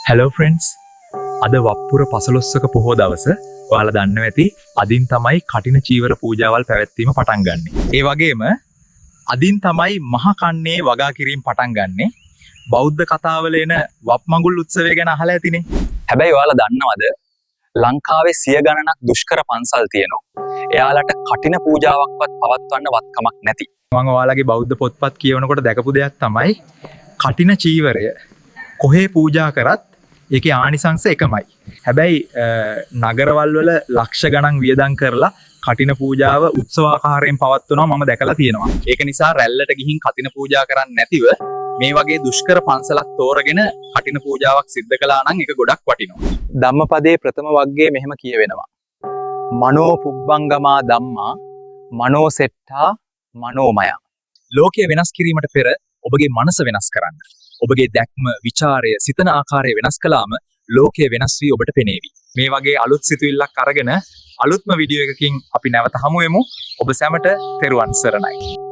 Hello friends අද වප්පුර පසළොස්වක පොහෝ දවස ඔයාලා දන්නවා ඇති අදින් තමයි කටින චීවර පූජාවල් පැවැත්වීම පටන් ගන්නෙ. ඒ වගේම අදින් තමයි මහා කන්නේ වගා කිරීම පටන් ගන්නෙ. බෞද්ධ කතාවල එන වප්මඟුල් උත්සවය ගැන අහලා ඇතිනේ. හැබැයි ඔයාලා දන්නවද ලංකාවේ 100 ගණනක් දුෂ්කර පන්සල් තියෙනවා. එයාලට කටින පූජාවක්වත් පවත්වන්න වත්කමක් නැති. මම ඔයාලගේ බෞද්ධ පොත්පත් කියවනකොට දැකපු දෙයක් තමයි කටින චීවරය කොහේ පූජා කරත් ඒකේ ආනිසංස එකමයි. හැබැයි නගරවල් වල ලක්ෂ ගණන් වියදම් කරලා කටින පූජාව උත්සවාකාරයෙන් පවත්වනවා මම දැකලා තියෙනවා. ඒක නිසා රැල්ලට ගිහින් කටින පූජා කරන්නේ නැතිව මේ වගේ දුෂ්කර පන්සලක් තෝරගෙන කටින පූජාවක් සිද්ධ කළා නම් ඒක ගොඩක් වටිනවා. ධම්මපදයේ ප්‍රථම වග්ගයේ මෙහෙම කියවෙනවා. මනෝ පුබ්බංගමා ධම්මා මනෝ සෙට්ඨා මනෝමය. ලෝකය වෙනස් කිරීමට පෙර ඔබගේ මනස වෙනස් කරන්න. ඔබගේ දැක්ම, විචාරය, සිතන ආකාරය වෙනස් කළාම ලෝකය වෙනස් වී ඔබට පෙනේවි. මේ වගේ අලුත් සිතුවිල්ලක් අරගෙන අලුත්ම වීඩියෝ එකකින් අපි නැවත හමු වෙමු. ඔබ සැමට තෙරුවන් සරණයි.